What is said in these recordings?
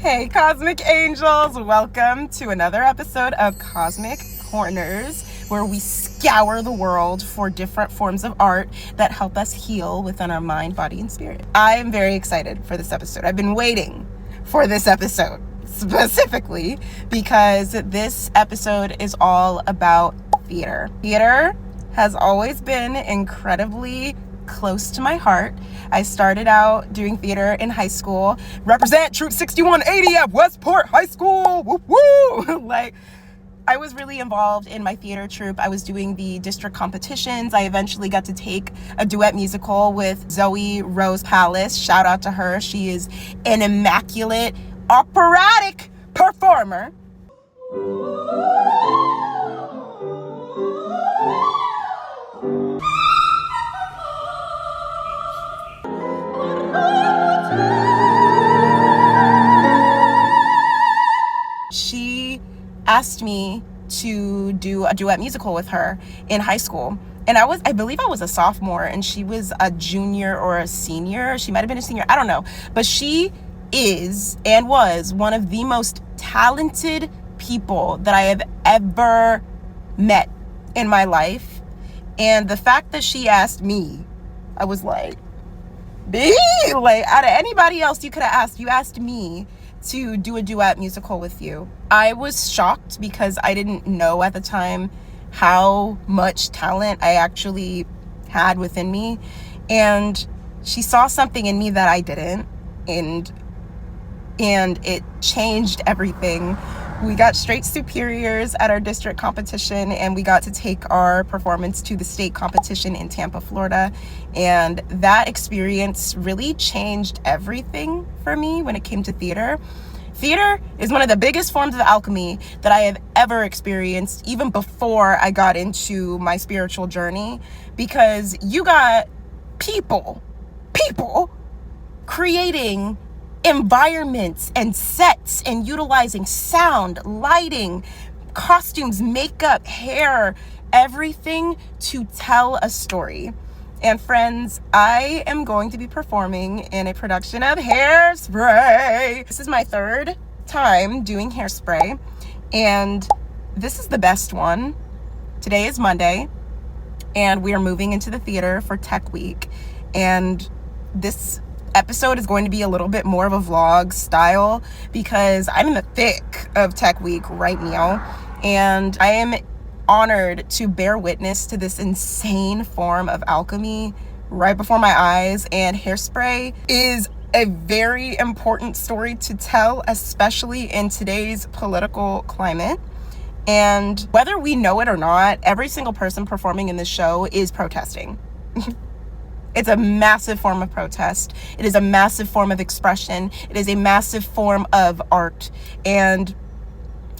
Hey, Cosmic Angels! Welcome to another episode of Cosmic Corners, where we scour the world for different forms of art that help us heal within our mind, body, and spirit. I am very excited for this episode. I've been waiting for this episode specifically because this episode is all about theater. Theater has always been incredibly close to my heart. I started out doing theater in high school. Represent Troop 6180 at Westport High School. Woo woo! I was really involved in my theater troupe. I was doing the district competitions. I eventually got to take a duet musical with Zoe Rose Palace. Shout out to her. She is an immaculate operatic performer. She asked me to do a duet musical with her in high school. And I believe I was a sophomore and she was a junior or a senior. She might have been a senior. I don't know. But she is and was one of the most talented people that I have ever met in my life. And the fact that she asked me, I was like, out of anybody else you could have asked, you asked me to do a duet musical with you. I was shocked because I didn't know at the time how much talent I actually had within me. And she saw something in me that I didn't. And it changed everything. We got straight superiors at our district competition, and we got to take our performance to the state competition in Tampa, Florida. And that experience really changed everything for me when it came to theater. Theater is one of the biggest forms of alchemy that I have ever experienced, even before I got into my spiritual journey, because you got people creating environments and sets and utilizing sound, lighting, costumes, makeup, hair, everything to tell a story. And friends, I am going to be performing in a production of Hairspray. This is my third time doing Hairspray, and this is the best one. Today is Monday, and we are moving into the theater for Tech Week. And this episode is going to be a little bit more of a vlog style because I'm in the thick of Tech Week right now, and I am honored to bear witness to this insane form of alchemy right before my eyes. And Hairspray is a very important story to tell, especially in today's political climate. And whether we know it or not, every single person performing in this show is protesting. It's a massive form of protest. It is a massive form of expression. It is a massive form of art. And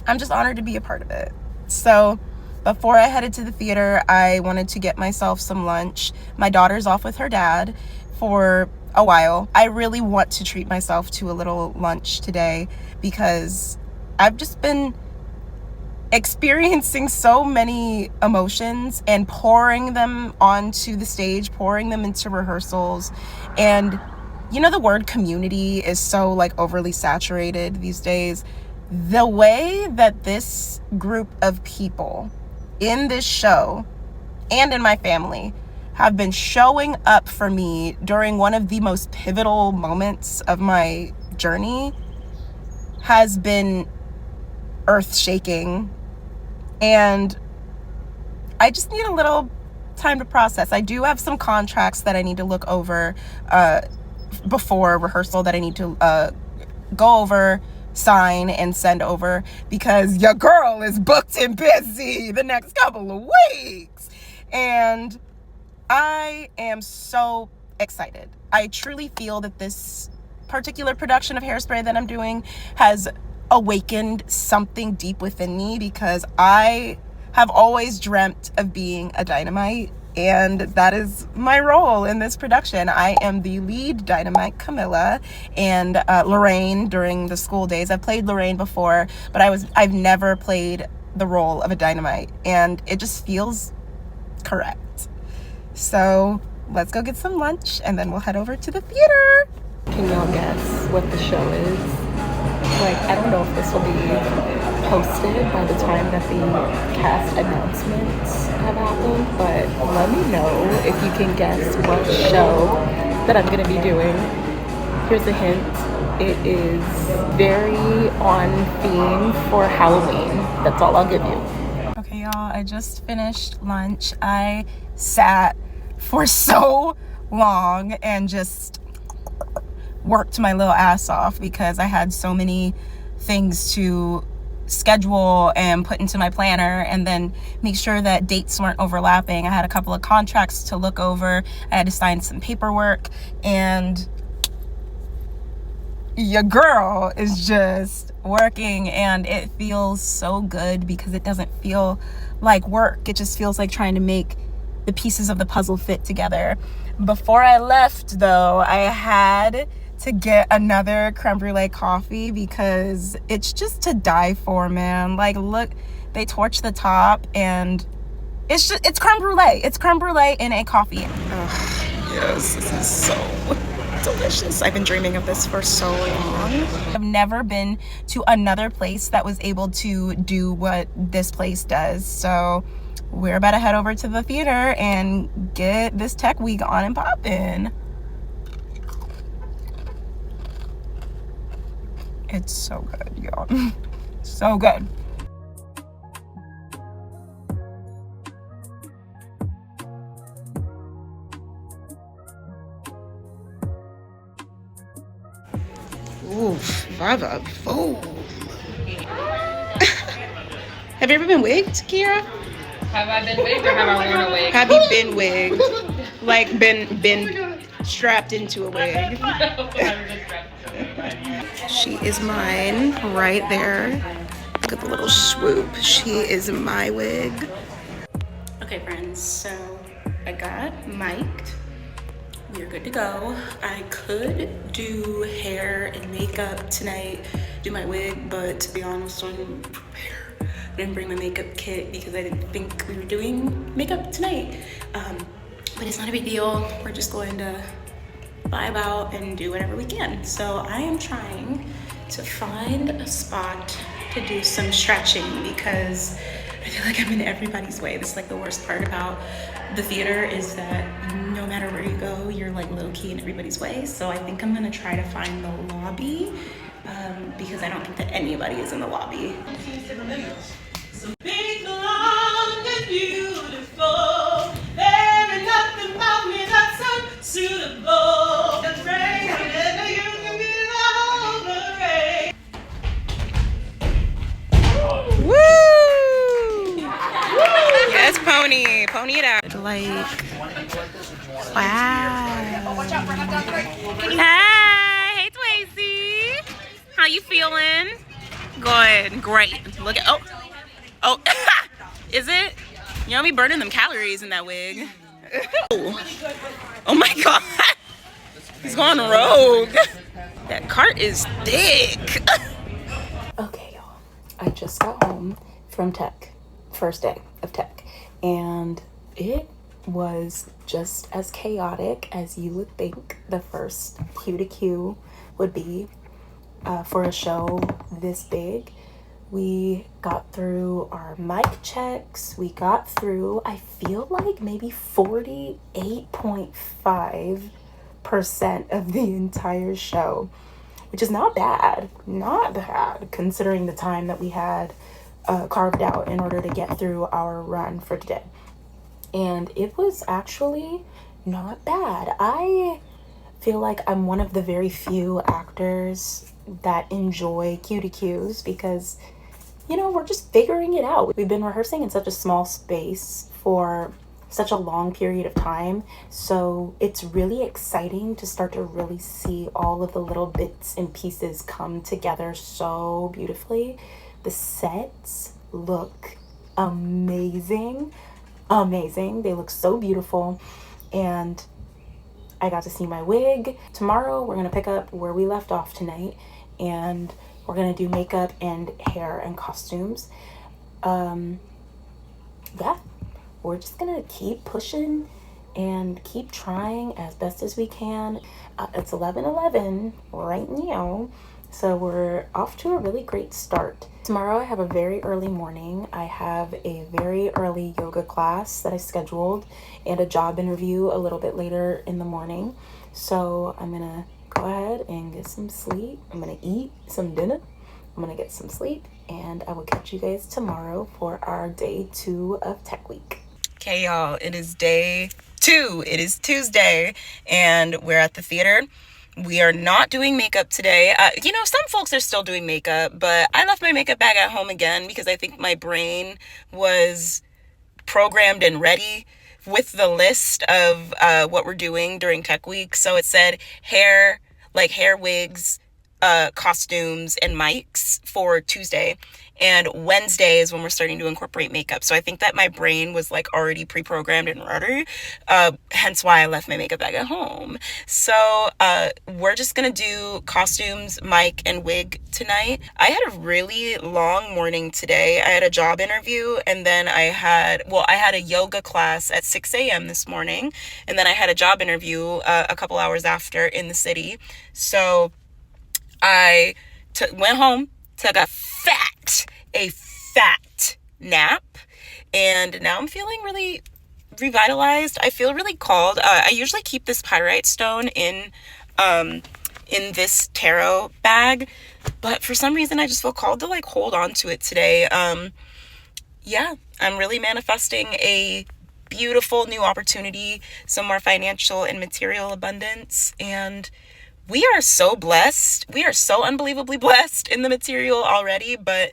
I'm just honored to be a part of it. So before I headed to the theater, I wanted to get myself some lunch. My daughter's off with her dad for a while. I really want to treat myself to a little lunch today because I've just been experiencing so many emotions and pouring them onto the stage, pouring them into rehearsals. And you know, the word community is so overly saturated these days. The way that this group of people in this show and in my family have been showing up for me during one of the most pivotal moments of my journey has been earth-shaking. And I just need a little time to process. I do have some contracts that I need to look over before rehearsal that I need to go over, sign, and send over because your girl is booked and busy the next couple of weeks. And I am so excited. I truly feel that this particular production of Hairspray that I'm doing has awakened something deep within me because I have always dreamt of being a Dynamite, and that is my role in this production. I am the lead Dynamite, Camilla, and Lorraine during the school days. I've played Lorraine before, but I've never played the role of a Dynamite, and it just feels correct. So let's go get some lunch and then we'll head over to the theater. Can y'all guess what the show is? if this will be posted by the time that the cast announcements have happened, but let me know if you can guess what show that I'm going to be doing. Here's a hint. It is very on theme for Halloween. That's all I'll give you. Okay, y'all, I just finished lunch. I sat for so long and just worked my little ass off because I had so many things to schedule and put into my planner and then make sure that dates weren't overlapping. I had a couple of contracts to look over. I had to sign some paperwork, and your girl is just working, and it feels so good because it doesn't feel like work. It just feels like trying to make the pieces of the puzzle fit together. Before I left, though, I had to get another creme brulee coffee because it's just to die for, man. Like, look, they torch the top, and it's creme brulee. It's creme brulee in a coffee. Ugh, yes, this is so delicious. I've been dreaming of this for so long. I've never been to another place that was able to do what this place does. So we're about to head over to the theater and get this tech week on and poppin'. It's so good, y'all. So good. Ooh, Vava Voom. Have you ever been wigged, Kiera? Have I been wigged or have I worn a wig? Have you been wigged? Like been strapped into a wig? She is mine right there. Look at the little swoop. She is my wig. Okay, friends, so I got mic'd. We're good to go. I could do hair and makeup tonight, do my wig, but to be honest, I didn't bring my makeup kit because I didn't think we were doing makeup tonight. But it's not a big deal. We're just going to vibe out and do whatever we can. So I am trying to find a spot to do some stretching because I feel like I'm in everybody's way. This is like the worst part about the theater is that no matter where you go, you're like low-key in everybody's way. So I think I'm gonna try to find the lobby because I don't think that anybody is in the lobby. So big, long, and beautiful. There is nothing about me that's unsuitable. That's right, whenever you can be over. Woo! Yes, pony it out. Like, wow. Hi, hey, Twacey. How you feeling? Good, great. Look at, oh, is it? You know me burning them calories in that wig. Oh my God, he's going rogue. That cart is thick. Okay, y'all, I just got home from tech, first day of tech, and it was just as chaotic as you would think the first Q to Q would be for a show this big. We got through our mic checks. We got through, I feel like maybe 48.5% of the entire show, which is not bad considering the time that we had carved out in order to get through our run for today. And it was actually not bad. I feel like I'm one of the very few actors that enjoy Q to Qs because, you know, we're just figuring it out. We've been rehearsing in such a small space for such a long period of time, so it's really exciting to start to really see all of the little bits and pieces come together so beautifully. The sets look amazing. They look so beautiful, and I got to see my wig. Tomorrow we're gonna pick up where we left off tonight, and we're gonna do makeup and hair and costumes. Yeah, we're just gonna keep pushing and keep trying as best as we can. It's 11:11 right now, So we're off to a really great start. Tomorrow I have a very early morning. I have a very early yoga class that I scheduled and a job interview a little bit later in the morning. So I'm gonna go ahead and get some sleep. I'm gonna eat some dinner. I'm gonna get some sleep, and I will catch you guys tomorrow for our day 2 of Tech Week. Okay, y'all, it is day 2. It is Tuesday, and we're at the theater. We are not doing makeup today. Some folks are still doing makeup, but I left my makeup bag at home again because I think my brain was programmed and ready with the list of what we're doing during Tech Week. So it said hair wigs, costumes, and mics for Tuesday. And Wednesday is when we're starting to incorporate makeup. So I think that my brain was like already pre-programmed and ready. Hence why I left my makeup bag at home. So we're just gonna do costumes, mic, and wig tonight. I had a really long morning today. I had a job interview, and then I had a yoga class at 6 a.m. this morning. And then I had a job interview a couple hours after in the city. So I went home, took a fat nap, and now I'm feeling really revitalized. I feel really called. I usually keep this pyrite stone in this tarot bag, but for some reason I just feel called to like hold on to it today. Yeah, I'm really manifesting a beautiful new opportunity, some more financial and material abundance, and we are so blessed. We are so unbelievably blessed in the material already, but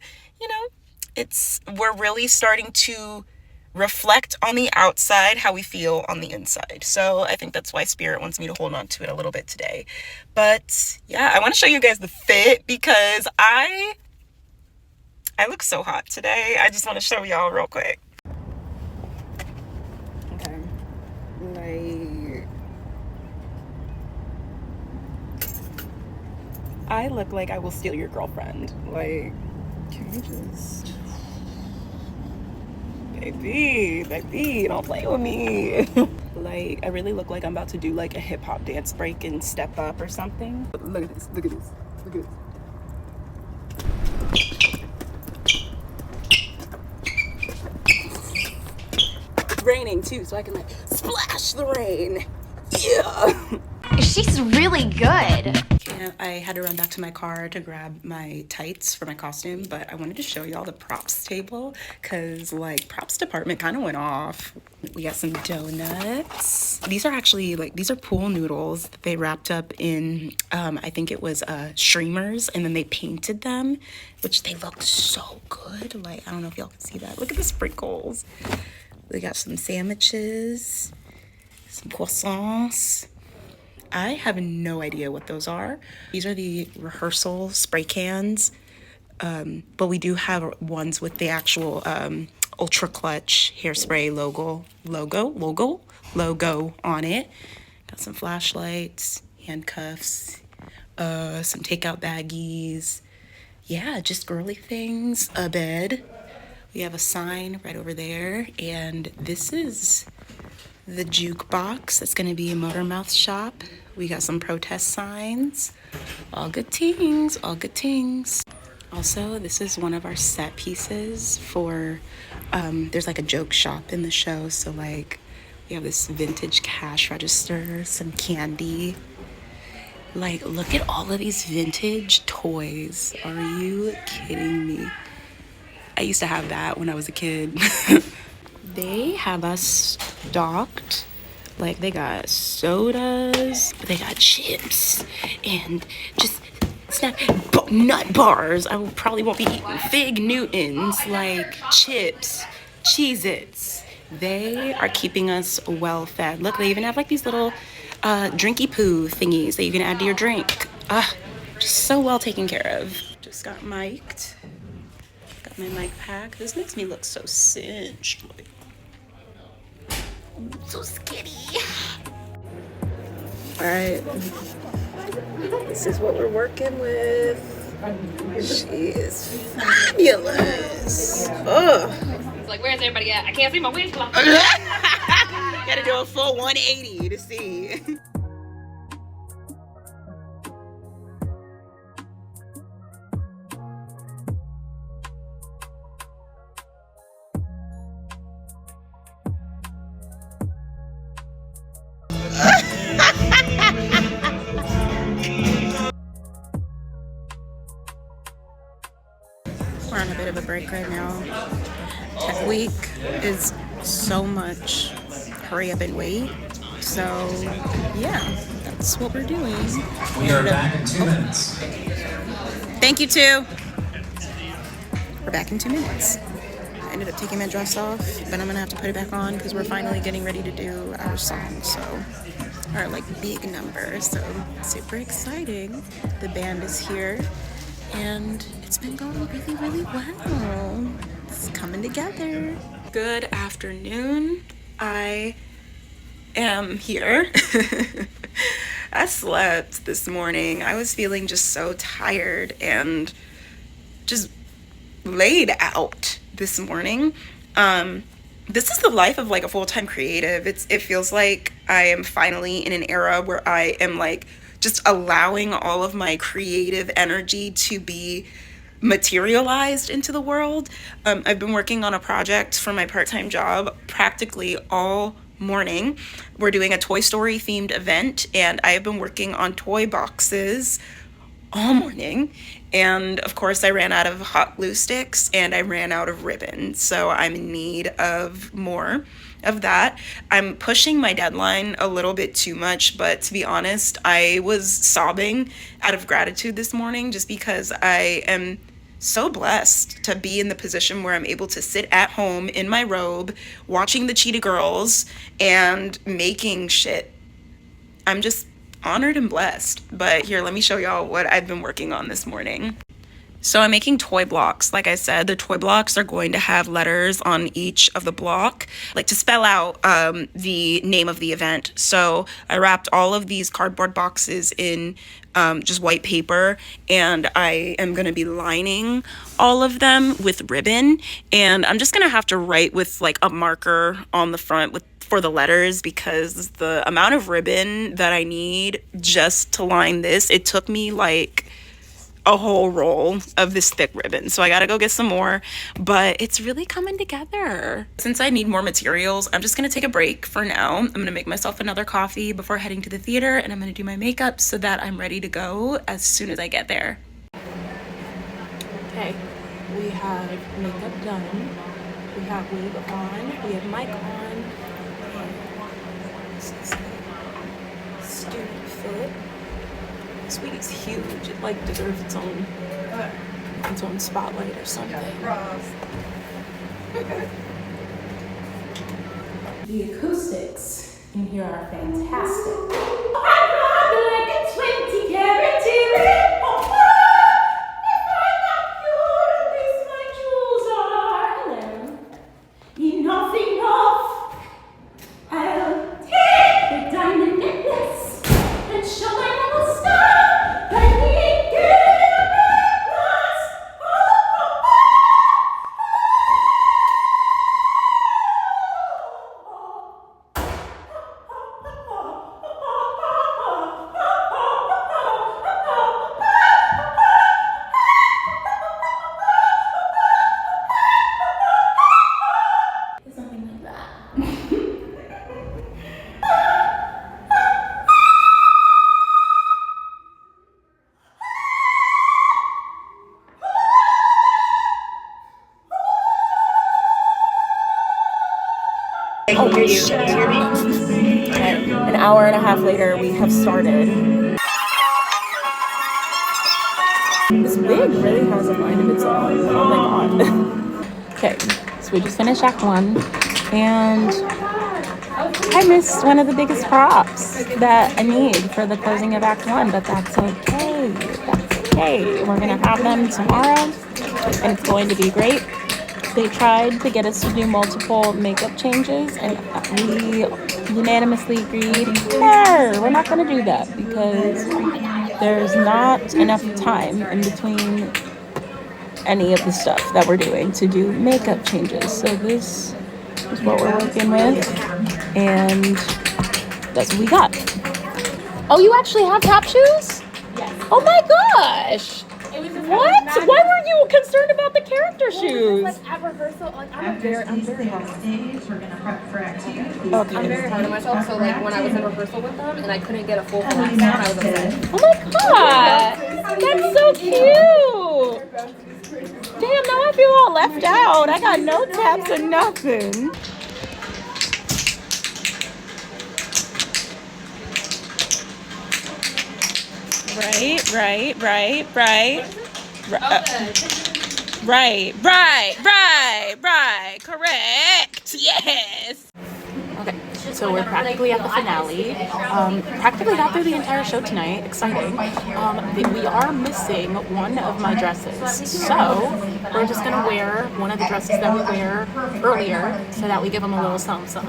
we're really starting to reflect on the outside how we feel on the inside. So I think that's why Spirit wants me to hold on to it a little bit today. But yeah, I want to show you guys the fit because I look so hot today. I just want to show y'all real quick. Okay. I look like I will steal your girlfriend. Like, can you just... Baby, don't play with me. Like, I really look like I'm about to do like a hip-hop dance break and step up or something. Look at this. It's raining too, so I can like splash the rain. Yeah. She's really good. Yeah, I had to run back to my car to grab my tights for my costume, but I wanted to show y'all the props table because like props department kind of went off. We got some donuts. These are pool noodles that they wrapped up in I think it was streamers, and then they painted them, which they look so good. Like, I don't know if y'all can see that. Look at the sprinkles. We got some sandwiches, some croissants. I have no idea what those are. These are the rehearsal spray cans, but we do have ones with the actual Ultra Clutch hairspray logo on it. Got some flashlights, handcuffs, some takeout baggies. Yeah, just girly things, a bed. We have a sign right over there, and this is the jukebox. That's gonna be a Motormouth shop. We got some protest signs. All good things, all good things. Also, this is one of our set pieces for, there's like a joke shop in the show. So like, we have this vintage cash register, some candy. Like, look at all of these vintage toys. Are you kidding me? I used to have that when I was a kid. They have us stocked. Like, they got sodas, they got chips, and just nut bars. I probably won't be eating Fig Newtons, like chips, Cheez-Its. They are keeping us well fed. Look, they even have like these little drinky poo thingies that you can add to your drink. Just so well taken care of. Just got mic'd. Got my mic pack. This makes me look so cinched. Like, I'm so skinny. All right. This is what we're working with. She is fabulous. Oh. It's like, where's everybody at? I can't see my wig. Gotta do a full 180 to see. We're on a bit of a break right now. Tech week is so much hurry up and wait. So yeah, that's what we're doing. We are back in 2 minutes. Thank you, 2. We're back in 2 minutes. I ended up taking my dress off, but I'm gonna have to put it back on because we're finally getting ready to do our song. So our like big number. So super exciting. The band is here and it's been going really, really well. It's coming together. Good afternoon. I am here. I slept this morning. I was feeling just so tired and just laid out this morning. This is the life of like a full-time creative. It feels like I am finally in an era where I am like just allowing all of my creative energy to be materialized into the world. I've been working on a project for my part-time job practically all morning. We're doing a Toy Story themed event and I have been working on toy boxes all morning. And of course I ran out of hot glue sticks and I ran out of ribbon. So I'm in need of more of that. I'm pushing my deadline a little bit too much, but to be honest, I was sobbing out of gratitude this morning just because I am so blessed to be in the position where I'm able to sit at home in my robe, watching the Cheetah Girls and making shit. I'm just honored and blessed. But here, let me show y'all what I've been working on this morning. So I'm making toy blocks. Like I said, the toy blocks are going to have letters on each of the block, like to spell out the name of the event. So I wrapped all of these cardboard boxes in just white paper, and I am going to be lining all of them with ribbon. And I'm just going to have to write with like a marker on the front for the letters, because the amount of ribbon that I need just to line this, it took me like a whole roll of this thick ribbon. So I gotta go get some more, but it's really coming together. Since I need more materials, I'm just gonna take a break for now. I'm gonna make myself another coffee before heading to the theater, and I'm gonna do my makeup so that I'm ready to go as soon as I get there. Okay, we have makeup done. We have wig on, we have mic on. This is student fit. This wig is huge. It like deserves its own spotlight or something. The acoustics in here are fantastic. Oh, hear you. Can you hear me? Okay. An hour and a half later, we have started. This wig really has a mind of its own. Oh my god. Okay, so we just finished Act 1, and I missed one of the biggest props that I need for the closing of Act 1, but that's okay. That's okay. We're gonna have them tomorrow, and it's going to be great. They tried to get us to do multiple makeup changes, and we unanimously agreed, no, we're not going to do that because there's not enough time in between any of the stuff that we're doing to do makeup changes. So this is what we're working with, and that's what we got. Oh, you actually have tap shoes? Yes. Oh my gosh! What? Why were you concerned about the character shoes? Like at rehearsal, like I'm very hard. We're gonna prep for activity. Okay. I'm very hard on myself. So like when I was in rehearsal with them and I couldn't get a full relax on, I was upset. Oh my god! That's so cute! Damn, now I feel all left out. I got no taps or nothing. Right. Correct. Yes. Okay, so we're practically at the finale. Practically got through the entire show tonight. Exciting. We are missing one of my dresses, so we're just gonna wear one of the dresses that we wear earlier, so that we give them a little something. So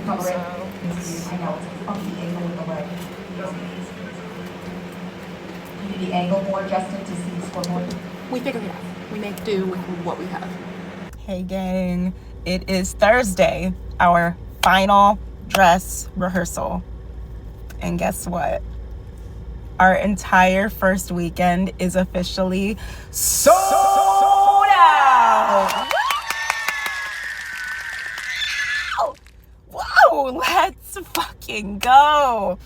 the angle more, Justin, to see the scoreboard? we figured it out. We make do with what we have. Hey gang, it is Thursday, our final dress rehearsal. And guess what? Our entire first weekend is officially sold out! Whoa, let's fucking go!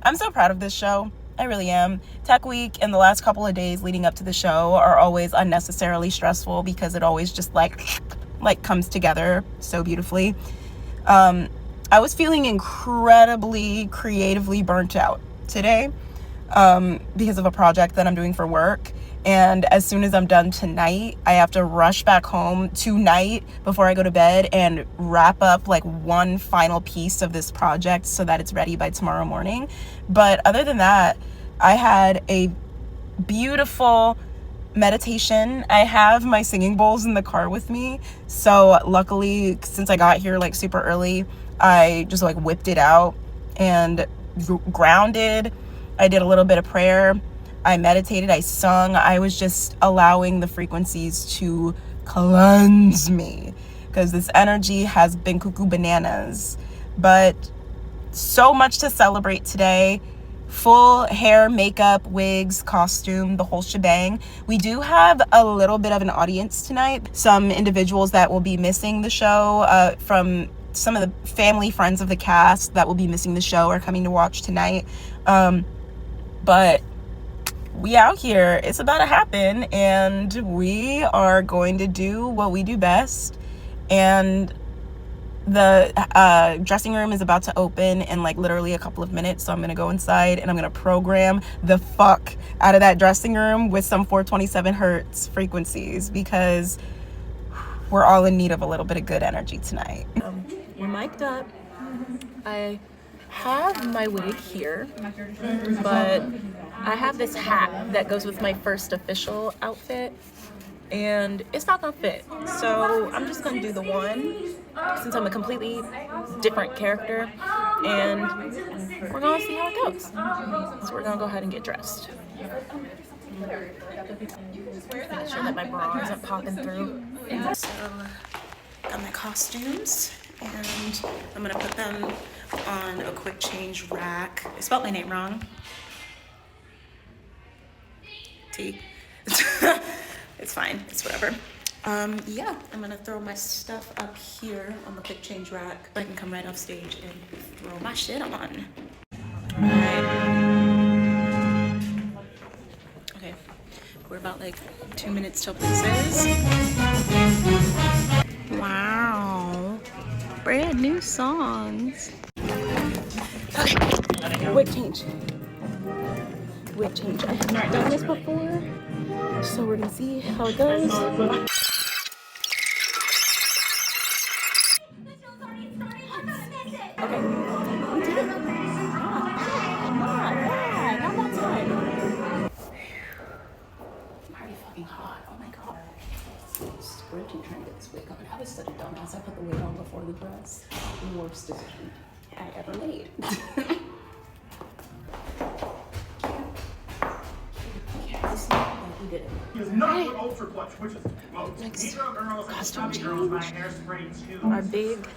I'm so proud of this show. I really am. Tech Week and the last couple of days leading up to the show are always unnecessarily stressful because it always just like comes together so beautifully. I was feeling incredibly creatively burnt out today because of a project that I'm doing for work. And as soon as I'm done tonight, I have to rush back home tonight before I go to bed and wrap up like one final piece of this project so that it's ready by tomorrow morning. But other than that, I had a beautiful meditation. I have my singing bowls in the car with me. So luckily, since I got here like super early, I just like whipped it out and grounded. I did a little bit of prayer. I meditated, I sung. I was just allowing the frequencies to cleanse me because this energy has been cuckoo bananas. But so much to celebrate today. Full hair, makeup, wigs, costume, the whole shebang. We do have a little bit of an audience tonight. Some individuals that will be missing the show from some of the family friends of the cast that will be missing the show are coming to watch tonight. But we out here. It's about to happen, and we are going to do what we do best. And the dressing room is about to open in like literally a couple of minutes, so I'm gonna go inside and I'm gonna program the fuck out of that dressing room with some 427 hertz frequencies because we're all in need of a little bit of good energy tonight. We're mic'd up. I have my wig here, but I have this hat that goes with my first official outfit and it's not gonna fit. So I'm just gonna do the one since I'm a completely different character and we're gonna see how it goes. So we're gonna go ahead and get dressed. Make sure that my bra isn't popping through. So got my costumes and I'm gonna put them on a quick change rack. I spelled my name wrong. T. It's fine, it's whatever. Yeah, I'm gonna throw my stuff up here on the quick change rack. I can come right off stage and throw my shit on. Alright. Okay, we're about like 2 minutes till places. Wow, brand new songs. Okay, wig change. Wig change. I have not done this before, so we're gonna see how it goes. Okay, we did it. I'm already fucking hot. Oh my god. Squirting trying to get this wig on. I was such a dumbass. I put the wig on before the dress. The worst decision I ever made. He is not for Ultra Clutch, which is Next costume change. Our big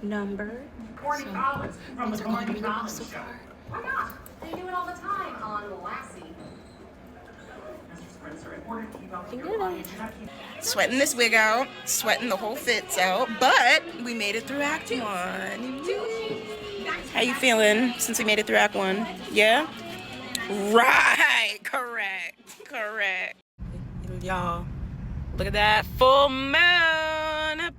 number. So things are going really well so far. Why not? They do it all the time on Lassie. Sweating this wig out, sweating the whole fits out, but we made it through Act 1. How you feeling since we made it through Act 1? Yeah? Right, correct. Y'all, Look at that full moon.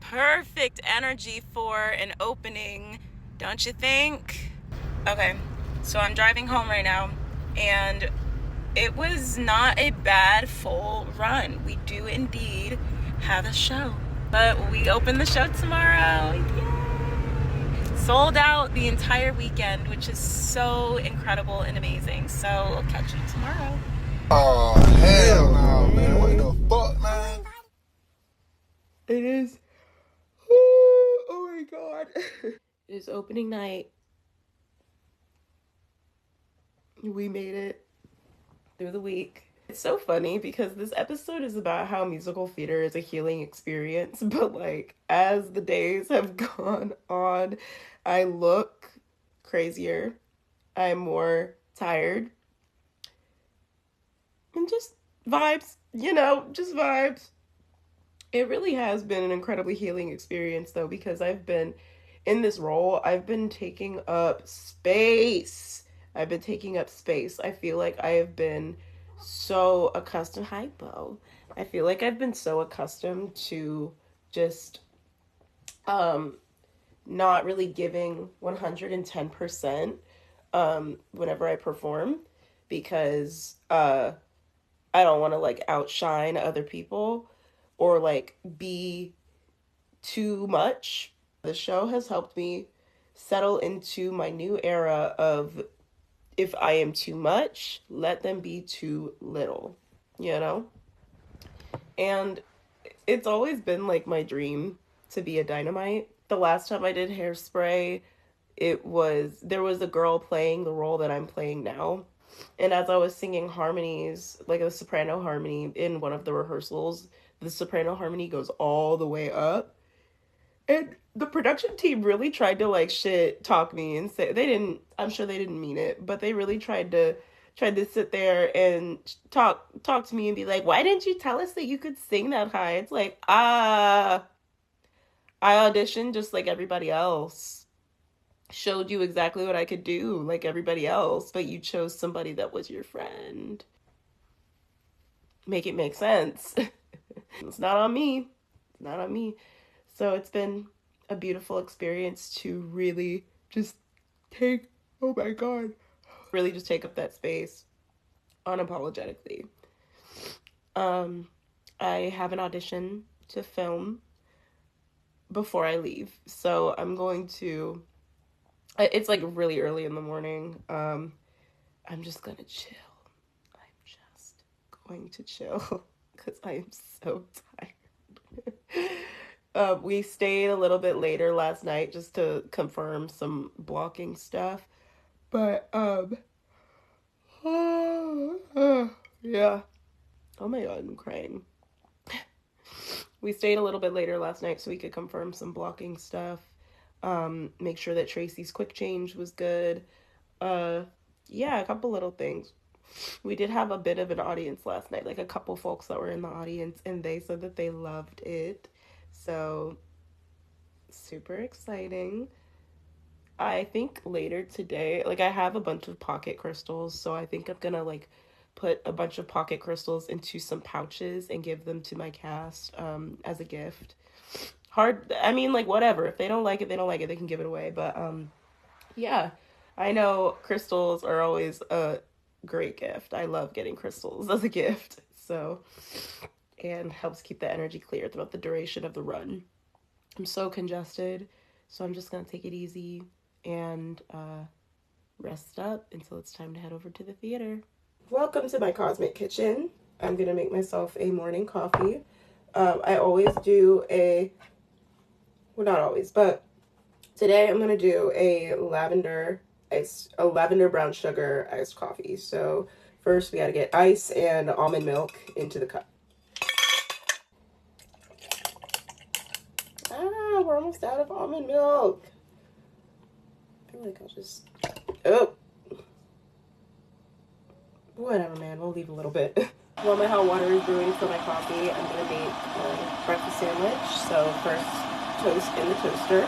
Perfect energy for an opening, don't you think? Okay, so I'm driving home right now, and it was not a bad full run. We do indeed have a show, but we open the show tomorrow. Yay! Sold out the entire weekend, which is so incredible and amazing. So we'll catch you tomorrow. Oh, hell no, man. What the fuck, man? It is, oh my God. It is opening night. We made it through the week. It's so funny because this episode is about how musical theater is a healing experience, but like as the days have gone on, I look crazier. I'm more tired. And just vibes, you know, just vibes. It really has been an incredibly healing experience though, because I've been in this role, I've been taking up space. I feel like I have been so accustomed, I feel like I've been so accustomed to just not really giving 110% whenever I perform, because I don't want to like outshine other people or like be too much. The show has helped me settle into my new era of, if I am too much, let them be too little, you know? And it's always been like my dream to be a Dynamite. The last time I did Hairspray, there was a girl playing the role that I'm playing now. And as I was singing harmonies, like a soprano harmony in one of the rehearsals, the soprano harmony goes all the way up. And the production team really tried to like shit talk me and say, I'm sure they didn't mean it, but they really tried to sit there and talk to me and be like, why didn't you tell us that you could sing that high? It's like, I auditioned just like everybody else. Showed you exactly what I could do like everybody else, but you chose somebody that was your friend. Make it make sense. It's not on me. So it's been a beautiful experience to really just take up that space unapologetically. I have an audition to film before I leave, so I'm going to, it's like really early in the morning. I'm just gonna chill. Because I am so tired. We stayed a little bit later last night just to confirm some blocking stuff. But, yeah. Oh my God, I'm crying. We stayed a little bit later last night so we could confirm some blocking stuff. Make sure that Tracy's quick change was good. Yeah, a couple little things. We did have a bit of an audience last night, like a couple folks that were in the audience, and they said that they loved it. So, super exciting. I think later today, like I have a bunch of pocket crystals, so I think I'm gonna like put a bunch of pocket crystals into some pouches and give them to my cast as a gift. I mean, like whatever. If they don't like it, they don't like it. They can give it away. But yeah, I know crystals are always a great gift. I love getting crystals as a gift. So, and helps keep the energy clear throughout the duration of the run. I'm so congested, so I'm just gonna take it easy and rest up until it's time to head over to the theater. Welcome to my cosmic kitchen. I'm gonna make myself a morning coffee. I always do well, not always, but today I'm gonna do a lavender brown sugar iced coffee. So first we gotta get ice and almond milk into the cup. We're almost out of almond milk. I feel like I'll just, whatever, man, we'll leave a little bit. While my hot water is brewing for my coffee, I'm gonna make a breakfast sandwich. So first, toast in the toaster.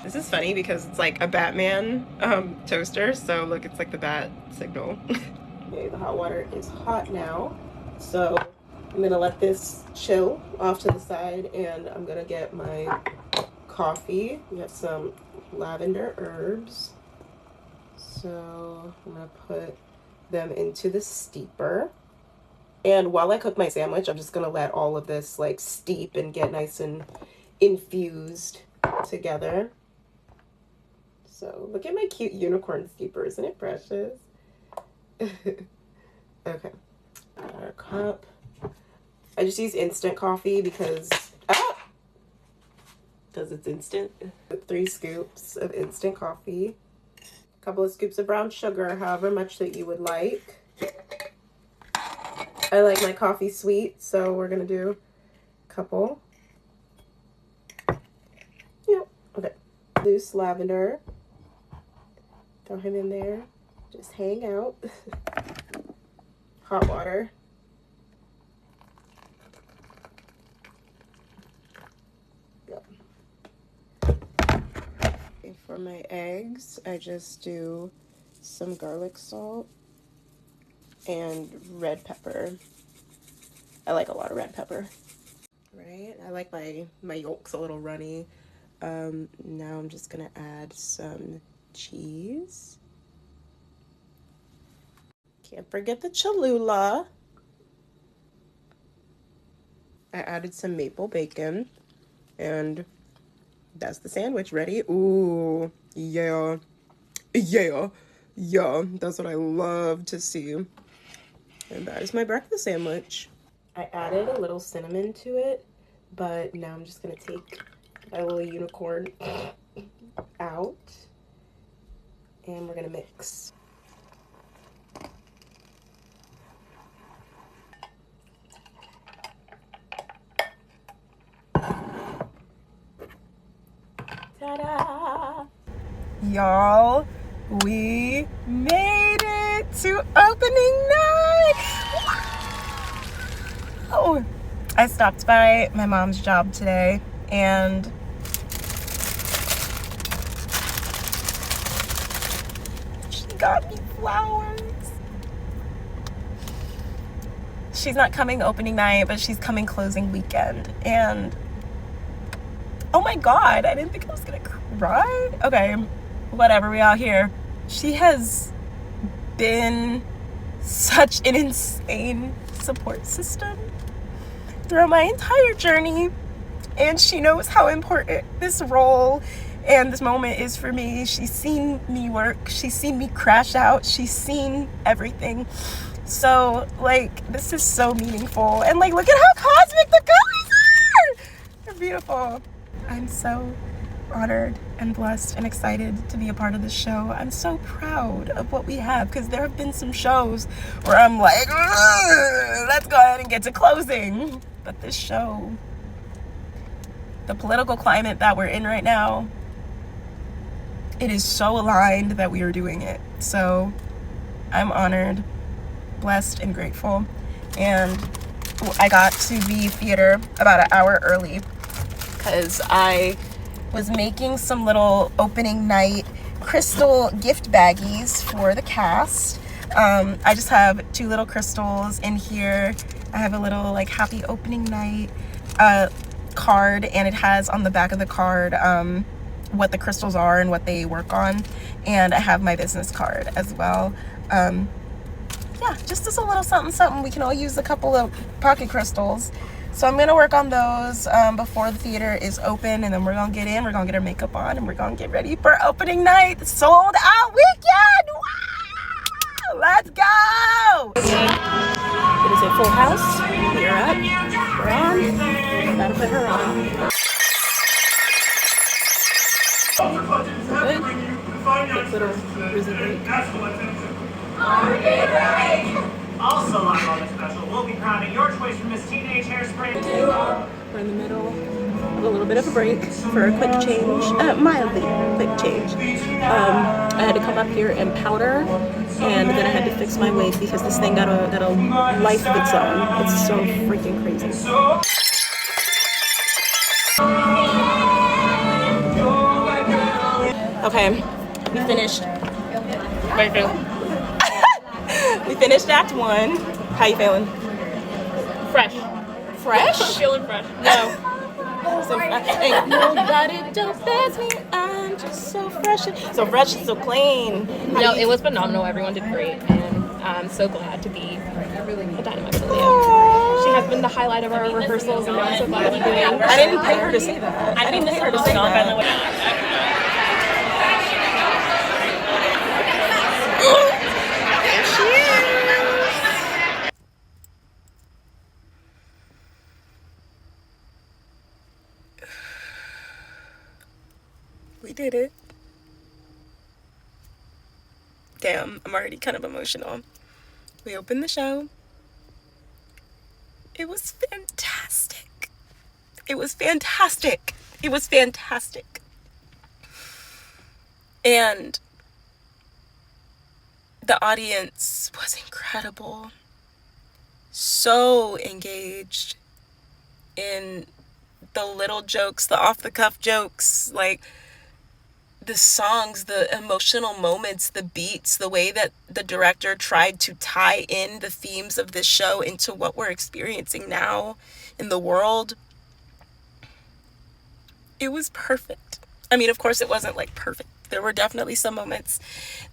This is funny because it's like a Batman toaster, so look, it's like the bat signal. Okay, the hot water is hot now. So I'm gonna let this chill off to the side, and I'm gonna get my coffee. We have some lavender herbs. So I'm gonna put them into the steeper. And while I cook my sandwich, I'm just gonna let all of this like steep and get nice and infused together. So look at my cute unicorn steeper, isn't it precious? Okay, got our cup. I just use instant coffee because it's instant. 3 scoops of instant coffee, a couple of scoops of brown sugar, however much that you would like. I like my coffee sweet, so we're gonna do a couple. Yep, okay. Loose lavender. Throw him in there. Just hang out. Hot water. Yep. Okay, for my eggs, I just do some garlic salt and red pepper. I like a lot of red pepper. Right? I like my yolks a little runny. Now I'm just gonna add some cheese. Can't forget the Cholula. I added some maple bacon, and that's the sandwich ready. Ooh, yeah, yeah, yeah. That's what I love to see. And that is my breakfast sandwich. I added a little cinnamon to it, but now I'm just gonna take my little unicorn out, and we're gonna mix. Ta-da! Y'all, we made it to opening night! Oh, I stopped by my mom's job today, and she got me flowers. She's not coming opening night, but she's coming closing weekend, and oh my god, I didn't think I was gonna cry. Okay, whatever, we out here. She has been such an insane support system throughout my entire journey, and she knows how important this role and this moment is for me. She's seen me work, she's seen me crash out, she's seen everything. So like, this is so meaningful, and like, look at how cosmic the colors are! They're beautiful. I'm so honored and blessed and excited to be a part of this show. I'm so proud of what we have, because there have been some shows where I'm like, let's go ahead and get to closing. But this show, the political climate that we're in right now, it is so aligned that we are doing it. So I'm honored, blessed, and grateful. And I got to the theater about an hour early because I was making some little opening night crystal gift baggies for the cast. I just have 2 little crystals in here. I have a little like happy opening night card, and it has on the back of the card what the crystals are and what they work on, and I have my business card as well. Yeah, just as a little something. We can all use a couple of pocket crystals. So I'm gonna work on those before the theater is open, and then we're gonna get in, we're gonna get our makeup on, and we're gonna get ready for opening night, the sold out weekend. Wow! Let's go! It is a full house. We are up. We're on. Gotta put her on. Good. Quick little frizzy break. Also live on the special, we'll be crowning your choice from Miss Teenage Hairspray. We're in the middle of a little bit of a break for a quick change, mildly quick change. I had to come up here and powder, and then I had to fix my wig because this thing got a life of its own. It's so freaking crazy. Okay, we finished. We finished Act 1. How you feeling? Fresh. Fresh? Feeling fresh. No. So ain't nobody don't pass me. I'm just so fresh and so clean. No, it was phenomenal. Everyone did great, and I'm so glad to be a Dynamite Aaliyah. She has been the highlight of our rehearsals, and I'm so glad to be doing. I didn't pay her to say that. I didn't pay her to say that. We did it. Damn, I'm already kind of emotional. We opened the show. It was fantastic. It was fantastic. It was fantastic. And the audience was incredible. So engaged in the little jokes, the off-the-cuff jokes, like the songs, the emotional moments, the beats, the way that the director tried to tie in the themes of this show into what we're experiencing now in the world. It was perfect. I mean, of course, it wasn't like perfect. There were definitely some moments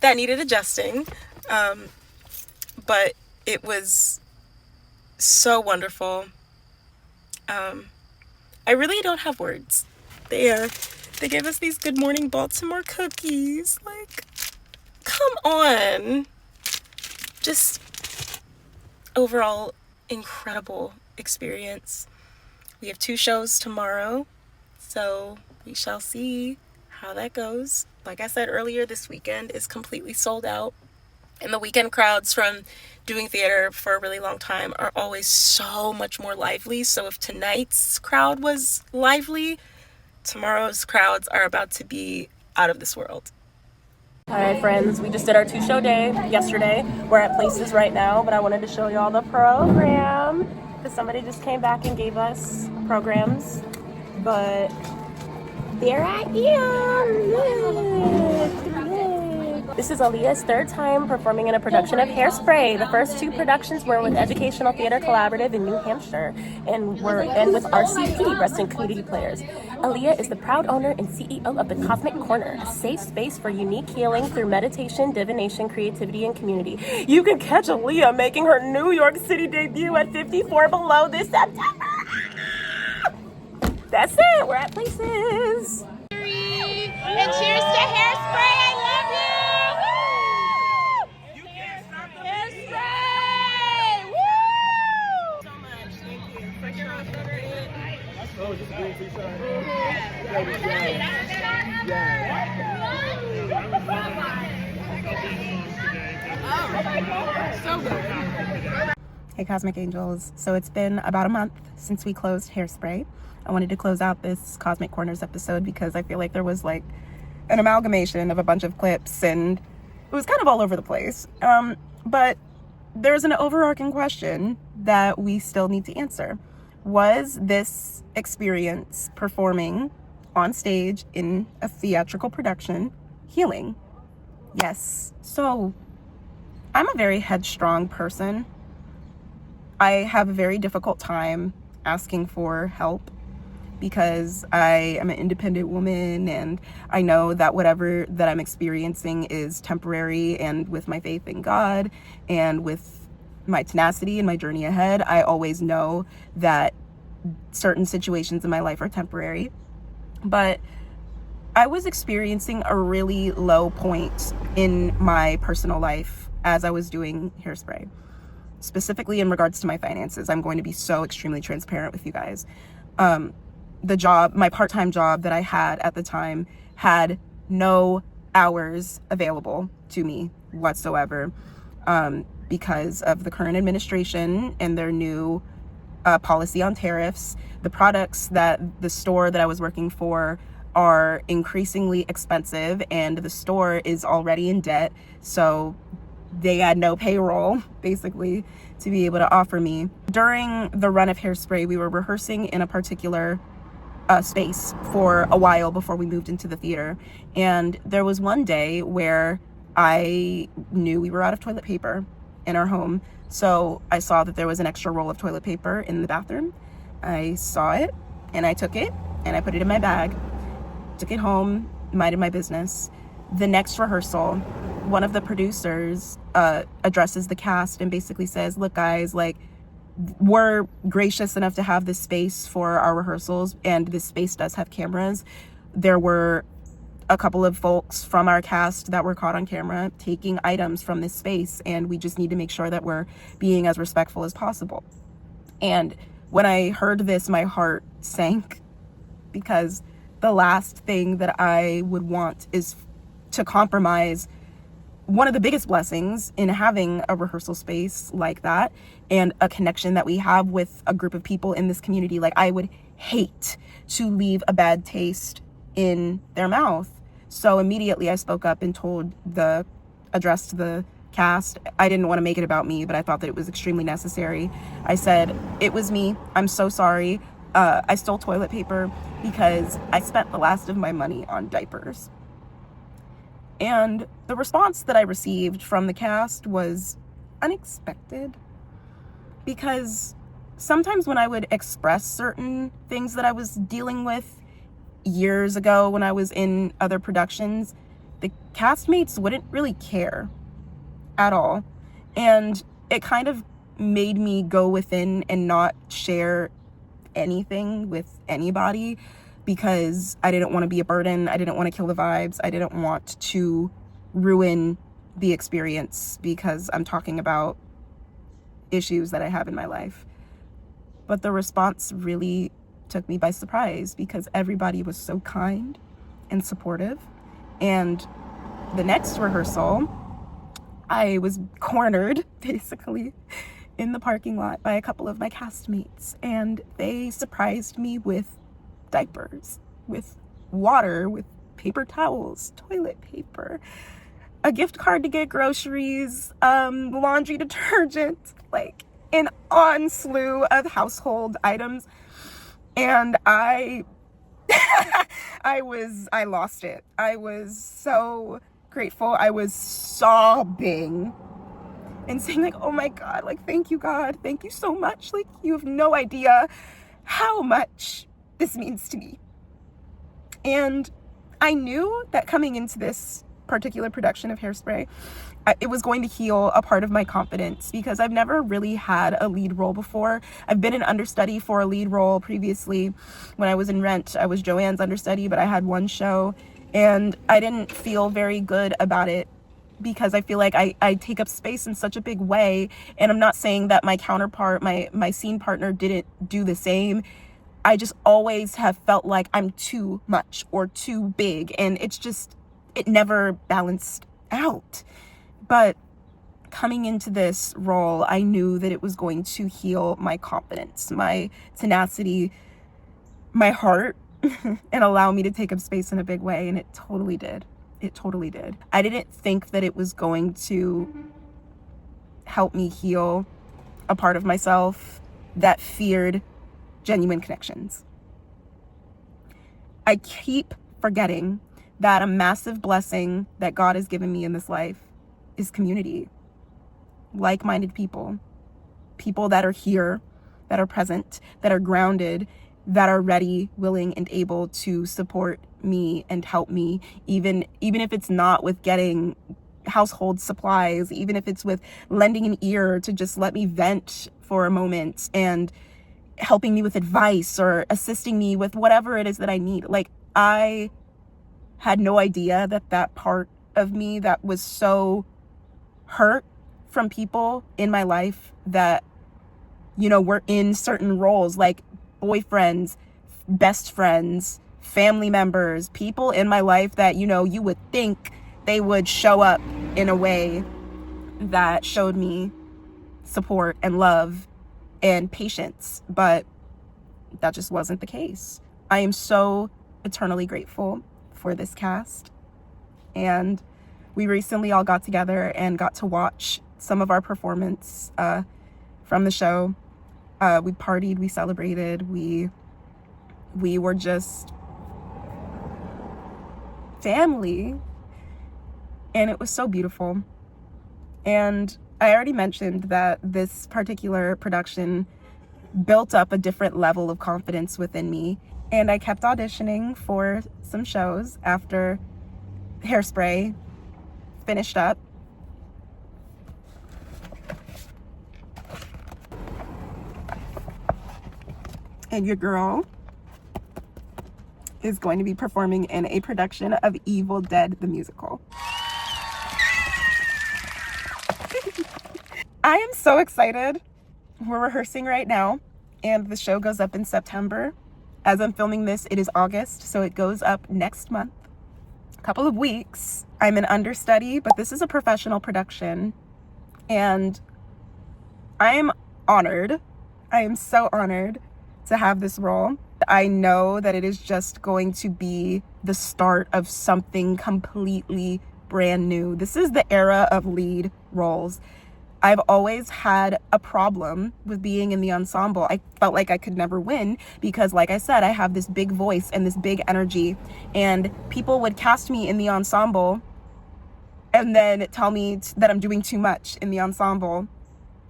that needed adjusting, but it was so wonderful. I really don't have words. They gave us these Good Morning Baltimore cookies. Like, come on. Just overall incredible experience. We have 2 shows tomorrow, so we shall see how that goes. Like I said earlier, this weekend is completely sold out. And the weekend crowds from doing theater for a really long time are always so much more lively. So if tonight's crowd was lively, tomorrow's crowds are about to be out of this world. Hi friends, we just did our 2-show day yesterday. We're at Places right now, but I wanted to show y'all the program because somebody just came back and gave us programs. But there I am. Look. This is Aaliyah's 3rd time performing in a production of Hairspray. The first 2 productions were with Educational Theater Collaborative in New Hampshire and with RCP, Reston Community Players. Aaliyah is the proud owner and CEO of The Cosmic Corner, a safe space for unique healing through meditation, divination, creativity, and community. You can catch Aaliyah making her New York City debut at 54 Below this September. That's it. We're at Places. And cheers to Hairspray. I love you. Woo! Hairspray. Woo! So much. Thank you. Fresh off butter it. Oh, just a green tea shot. So good. Hey Cosmic Angels. So it's been about a month since we closed Hairspray. I wanted to close out this Cosmic Corners episode because I feel like there was like an amalgamation of a bunch of clips and it was kind of all over the place. But there's an overarching question that we still need to answer. Was this experience performing on stage in a theatrical production healing? Yes. So I'm a very headstrong person. I have a very difficult time asking for help because I am an independent woman and I know that whatever that I'm experiencing is temporary, and with my faith in God and with my tenacity and my journey ahead, I always know that certain situations in my life are temporary. But I was experiencing a really low point in my personal life as I was doing Hairspray, specifically in regards to my finances. I'm going to be so extremely transparent with you guys. My part-time job that I had at the time had no hours available to me whatsoever, because of the current administration and their new policy on tariffs. The products that the store that I was working for are increasingly expensive, and the store is already in debt, so they had no payroll basically to be able to offer me. During the run of Hairspray, we were rehearsing in a particular space for a while before we moved into the theater, and there was one day where I knew we were out of toilet paper, in our home. So I saw that there was an extra roll of toilet paper in the bathroom. I saw it and I took it and I put it in my bag, took it home, minded my business. The next rehearsal, one of the producers addresses the cast and basically says, look guys, like, we're gracious enough to have this space for our rehearsals, and this space does have cameras. There were a couple of folks from our cast that were caught on camera taking items from this space, and we just need to make sure that we're being as respectful as possible. And when I heard this, my heart sank, because the last thing that I would want is to compromise one of the biggest blessings in having a rehearsal space like that and a connection that we have with a group of people in this community. Like, I would hate to leave a bad taste in their mouth. So immediately I spoke up and addressed the cast. I didn't want to make it about me, but I thought that it was extremely necessary. I said, it was me. I'm so sorry. I stole toilet paper because I spent the last of my money on diapers. And the response that I received from the cast was unexpected, because sometimes when I would express certain things that I was dealing with years ago when I was in other productions, the castmates wouldn't really care at all. And it kind of made me go within and not share anything with anybody, because I didn't want to be a burden. I didn't want to kill the vibes. I didn't want to ruin the experience because I'm talking about issues that I have in my life. But the response really took me by surprise, because everybody was so kind and supportive. And the next rehearsal, I was cornered basically in the parking lot by a couple of my castmates, and they surprised me with diapers, with water, with paper towels, toilet paper, a gift card to get groceries, laundry detergent, like an slew of household items. And I lost it. I was so grateful. I was sobbing and saying, like, oh my God, like, thank you, God. Thank you so much. Like, you have no idea how much this means to me. And I knew that coming into this particular production of Hairspray, it was going to heal a part of my confidence, because I've never really had a lead role before. I've been an understudy for a lead role previously. When I was in Rent, I was Joanne's understudy, but I had one show, and I didn't feel very good about it, because I feel like I take up space in such a big way. And I'm not saying that my counterpart, my scene partner, didn't do the same. I just always have felt like I'm too much or too big, and it never balanced out. But coming into this role, I knew that it was going to heal my confidence, my tenacity, my heart, and allow me to take up space in a big way. And it totally did. It totally did. I didn't think that it was going to help me heal a part of myself that feared genuine connections. I keep forgetting that a massive blessing that God has given me in this life is community, like-minded people that are here, that are present, that are grounded, that are ready, willing, and able to support me and help me, even if it's not with getting household supplies, even if it's with lending an ear to just let me vent for a moment, and helping me with advice or assisting me with whatever it is that I need. Like, I had no idea that part of me that was so hurt from people in my life that, were in certain roles, like boyfriends, best friends, family members, people in my life that, you would think they would show up in a way that showed me support and love and patience, but that just wasn't the case. I am so eternally grateful for this cast, and we recently all got together and got to watch some of our performance from the show. We partied, we celebrated, we were just family, and it was so beautiful. And I already mentioned that this particular production built up a different level of confidence within me, and I kept auditioning for some shows after Hairspray finished up. And your girl is going to be performing in a production of Evil Dead the musical. I am so excited. We're rehearsing right now, and the show goes up in September. As I'm filming this, it is August, so it goes up next month. A couple of weeks. I'm an understudy, but this is a professional production, and I am honored. I am so honored to have this role. I know that it is just going to be the start of something completely brand new. This is the era of lead roles. I've always had a problem with being in the ensemble. I felt like I could never win because, like I said, I have this big voice and this big energy, and people would cast me in the ensemble and then tell me that I'm doing too much in the ensemble.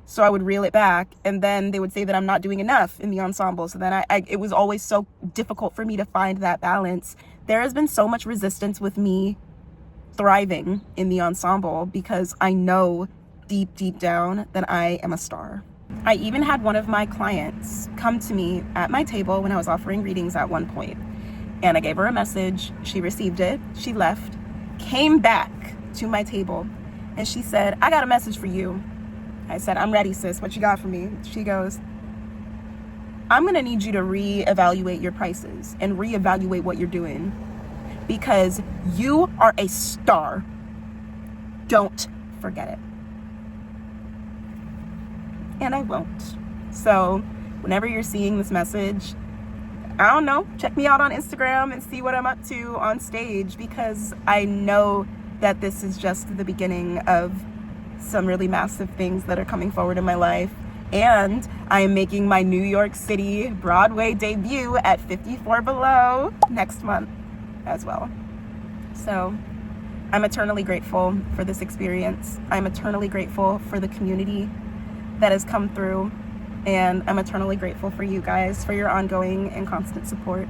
So I would reel it back, and then they would say that I'm not doing enough in the ensemble. So then it was always so difficult for me to find that balance. There has been so much resistance with me thriving in the ensemble because I know deep down that I am a star. I even had one of my clients come to me at my table when I was offering readings at one point, and I gave her a message. She received it, she left, came back to my table, and she said, "I got a message for you." I said, "I'm ready, sis. What you got for me?" She goes, "I'm gonna need you to reevaluate your prices and reevaluate what you're doing because you are a star. Don't forget it." And I won't. So whenever you're seeing this message, I don't know, check me out on Instagram and see what I'm up to on stage, because I know that this is just the beginning of some really massive things that are coming forward in my life. And I am making my New York City Broadway debut at 54 Below next month as well. So I'm eternally grateful for this experience. I'm eternally grateful for the community that has come through, and I'm eternally grateful for you guys for your ongoing and constant support.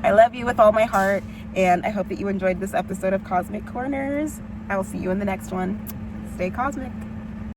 I love you with all my heart, and I hope that you enjoyed this episode of Cosmic Corners. I will see you in the next one. Stay cosmic.